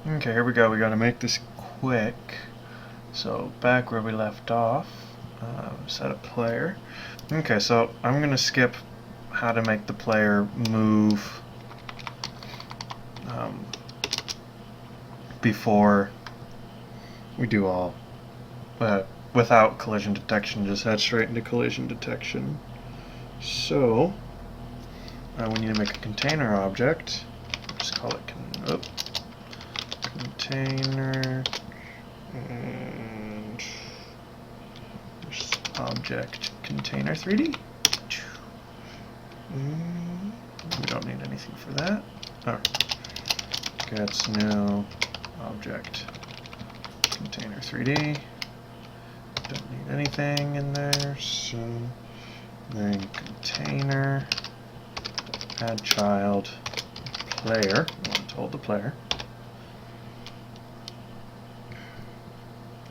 Okay, here we go. We gotta make this quick. So back where we left off, set a player. Okay, so I'm gonna skip how to make the player move before we do all without collision detection. Just head straight into collision detection. So we need to make a container object. Just call it container and object container 3D. We don't need anything for that. Gets new object container 3D. Don't need anything in there, so then container add child player. I want to hold the player.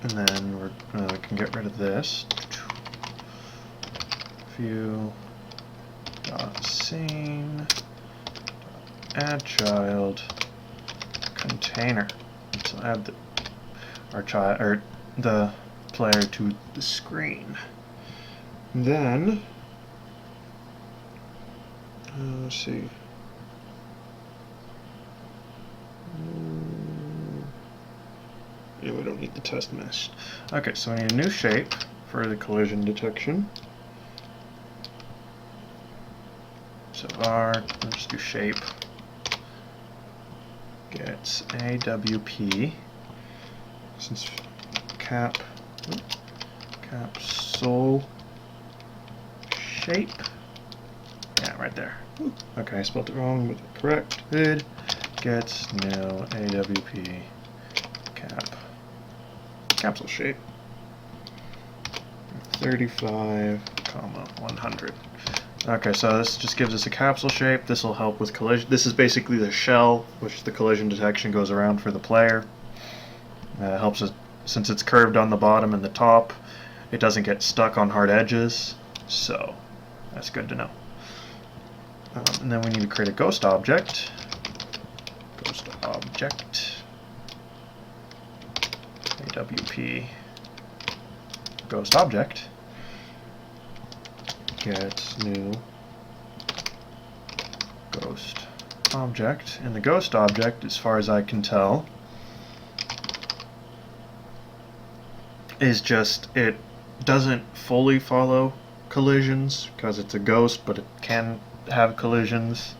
And then we can get rid of this. View dot scene add child container. So add the player to the screen. Then let's see. Yeah, we don't need the test mesh. Okay, so we need a new shape for the collision detection. So let's do shape gets AWP since capsule shape. Yeah, right there. Okay, I spelled it wrong, but corrected. Gets new AWP capsule shape 35,100. Okay, so this just gives us a capsule shape. This will help with collision. This is basically the shell which the collision detection goes around for the player. Helps us, since it's curved on the bottom and the top, it doesn't get stuck on hard edges, so that's good to know. And then we need to create a ghost object. Ghost object AWP ghost object gets new ghost object, and the ghost object, as far as I can tell, is just, it doesn't fully follow collisions because it's a ghost, but it can have collisions.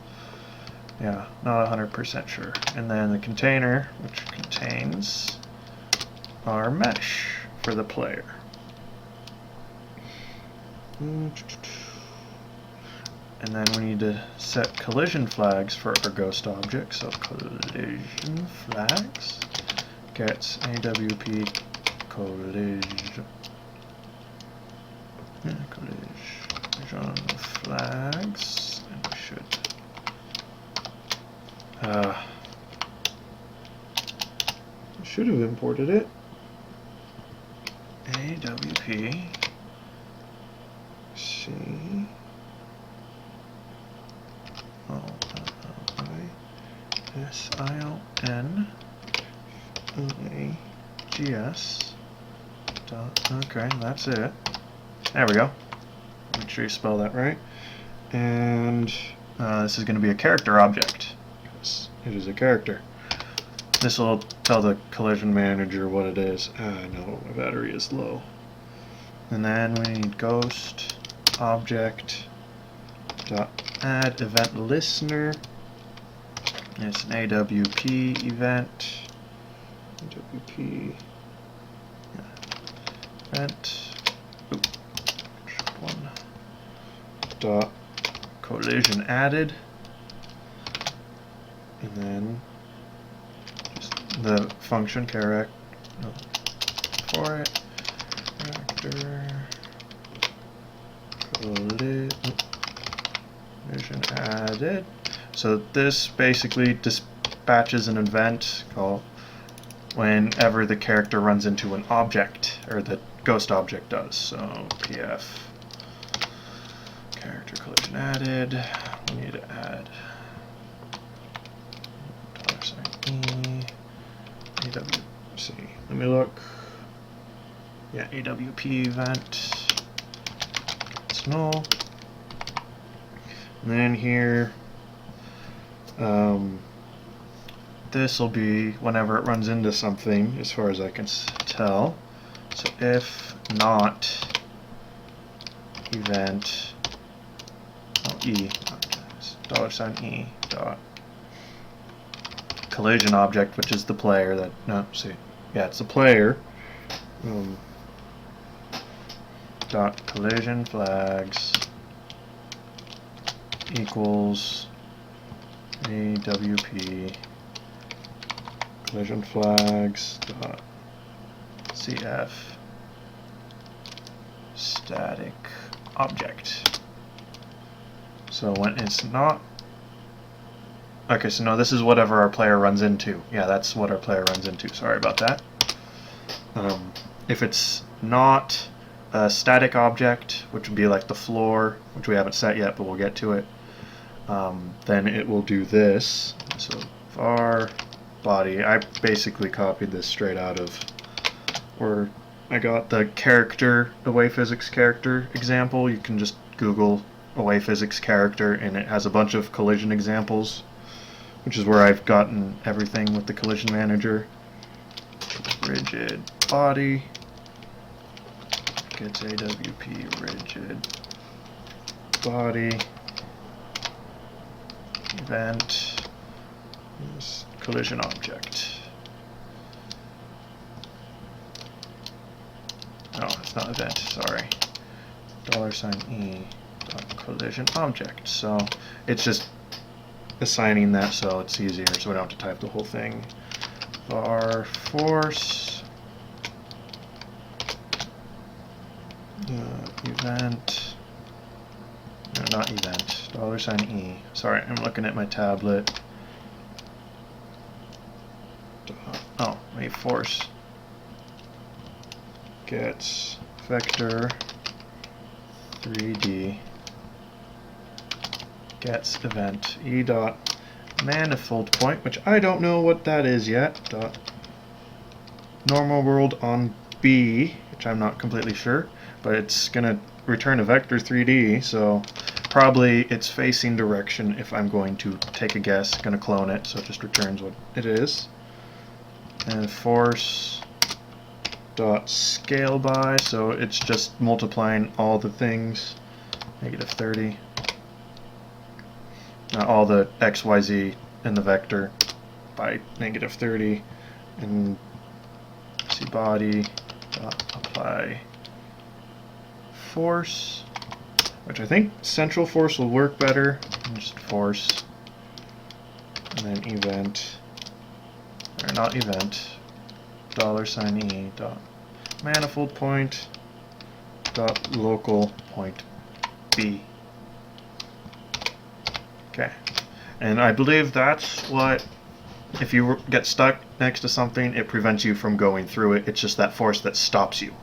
Yeah, not 100% sure. And then the container, which contains our mesh for the player. And then we need to set collision flags for our ghost object. So collision flags gets AWP collision flags, and we should have imported it. AWP C O I S I O N L A G S. Okay, that's it. There we go. Make sure you spell that right. And this is going to be a character object, because it is a character. This will tell the collision manager what it is. No, my battery is low. And then we need ghost object dot add event listener. It's an AWP event. AWP event. One dot collision added, and then just the function for it. Character collision added. So this basically dispatches an event called whenever the character runs into an object, or the ghost object does. So PF character collision added. We need to add $e see, let me look. Yeah, AWP event. It's null. And then here, this will be whenever it runs into something, as far as I can tell. So if not event $e dot collision object, which is the player that it's the player. Dot collision flags equals AWP collision flags dot CF static object. So when it's not, okay, so no, this is whatever our player runs into. Yeah, that's what our player runs into. Sorry about that. If it's not a static object, which would be like the floor, which we haven't set yet, but we'll get to it, then it will do this. So var body, I basically copied this straight out of where I got the character, AwayPhysics character example. You can just Google AwayPhysics character and it has a bunch of collision examples, which is where I've gotten everything with the collision manager. Rigid body gets AWP rigid body event is collision object. No, it's not event, sorry. $e dot collision object. So it's just assigning that so it's easier, so we don't have to type the whole thing. Var force event, no, not event, $e. Sorry, I'm looking at my tablet. Oh, my force gets vector 3D gets event e dot manifold point, which I don't know what that is yet, dot normal world on B, which I'm not completely sure, but it's gonna return a vector 3D, so probably its facing direction, if I'm going to take a guess, gonna clone it, so it just returns what it is. And force dot scale by, so it's just multiplying all the things, -30, all the XYZ in the vector by -30, and see body dot apply force, which I think central force will work better, just force, and then event, or not event, $e dot manifold point dot local point B. Okay, and I believe that's what, if you get stuck next to something, it prevents you from going through it. It's just that force that stops you.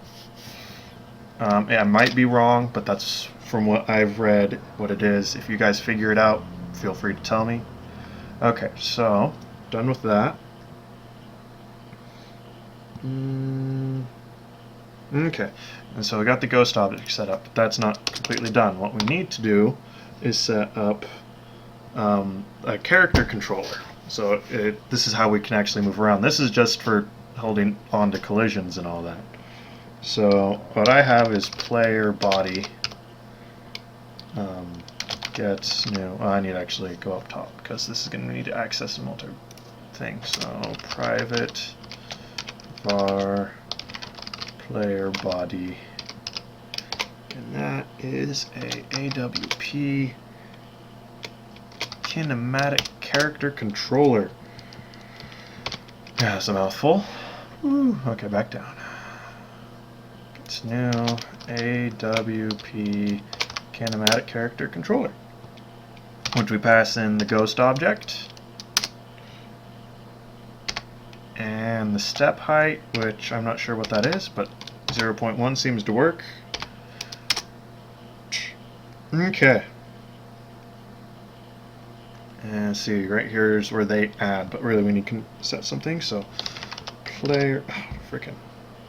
I might be wrong, but that's from what I've read what it is. If you guys figure it out, feel free to tell me. Okay, so done with that. Okay, and so we got the ghost object set up, but that's not completely done. What we need to do is set up a character controller. So this is how we can actually move around. This is just for holding on to collisions and all that. So what I have is player body gets new. Oh, I need to actually go up top because this is going to need to access a multi thing. So private var player body, and that is a AWP kinematic character controller. Yeah, that's a mouthful. Woo. Okay, back down. It's new AWP kinematic character controller, which we pass in the ghost object and the step height, which I'm not sure what that is, but 0.1 seems to work. Okay. And see, right here is where they add, but really we need to set something, so player. Oh, freaking!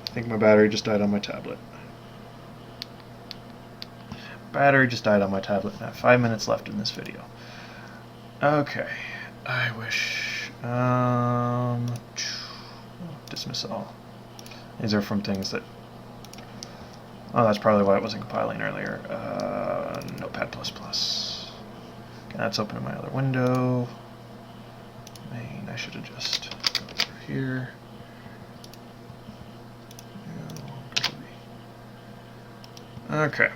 I think my battery just died on my tablet. Battery just died on my tablet. I have 5 minutes left in this video. Okay, I wish. Dismiss all. These are from things that. Oh, that's probably why it wasn't compiling earlier. Notepad++. Okay, that's open in my other window. Main. I should have just gone through here. Okay.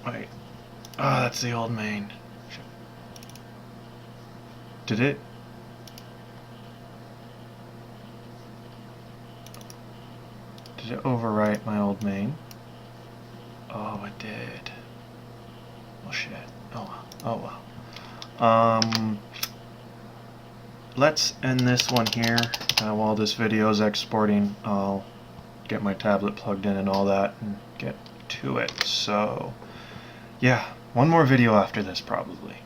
Wait. Oh, that's the old main. Did it? Did it overwrite my old main? Oh, it did. Oh shit. Oh well. Oh well. Let's end this one here. While this video is exporting, I'll get my tablet plugged in and all that and get to it. So, yeah, one more video after this probably.